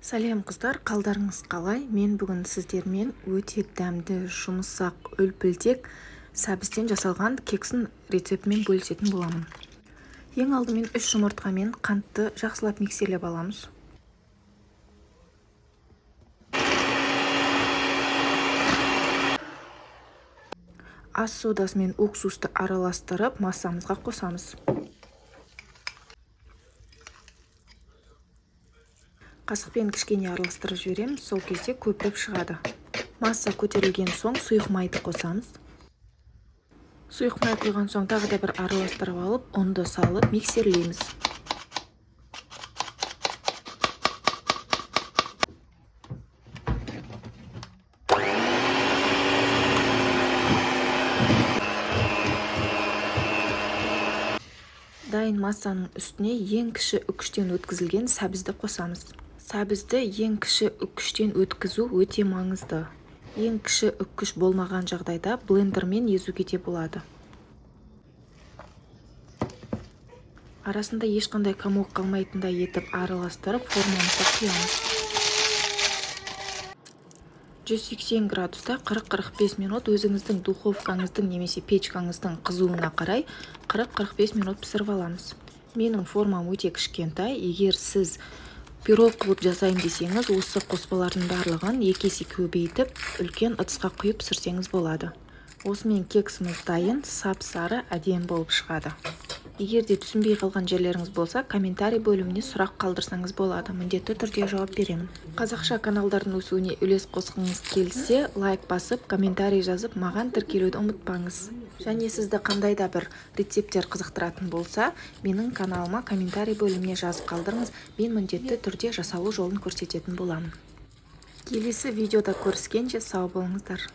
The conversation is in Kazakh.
Сәлем қыздар, қалдарыңыз қалай? Мен бүгін сіздермен өте дәмді, жұмсақ, үлпілдек сәбізден жасалған кекстің рецептімен бөлісетін боламын. Ең алдымен 3 жұмыртқамен қантты жақсылап миксерлеп аламыз. Ас содасы мен уксусты араластырып массамызға қосамыз. Қасықпен кішкене араластырып жібереміз, сол кезде көпіріп шығады. Масса көтерілген соң сұйық майды қосамыз. Сұйық май құйған соң тағы да бір араластырып алып, ұнды салып миксерлейміз. Дайын массаның үстіне ең кіші үккіштен өткізілген сәбізді қосамыз. Сәбізді ең кіші үккіштен өткізу өте маңызды. Ең кіші үккіш болмаған жағдайда блендермен езуге де болады. Арасында ешқандай комок қалмайтындай етіп араластырып формамызға құямыз. 180 градуста 40-45 минут өзіңіздің духовкаңыздың немесе печкаңыздың қызуына қарай 40-45 минут пісіріп аламыз. Менің формам өте кішкентай. Егер сіз пирог қылып жасайын десеңіз, осы қоспалардың барлығын 2 есе көбейтіп, үлкен ыдысқа құйып пісірсеңіз болады. Осымен кексіміз дайын, сап-сары, әдемі болып шығады. Егер де түсінбей қалған жерлеріңіз болса, комментарий бөліміне сұрақ қалдырсаңыз болады. Міндетті түрде жауап беремін. Қазақша каналдардың өсуіне үлес қосқыңыз келсе, лайк басып, комментарий жазып, маған тіркелуді ұмытпаңыз. Және сізді қандай да бір рецепттер қызықтыратын болса, менің каналыма комментарий бөліміне жазып қалдырыңыз, мен міндетті түрде жасалу жолын көрсететін боламын. Келесі видеода көріскенше сау болыңыздар.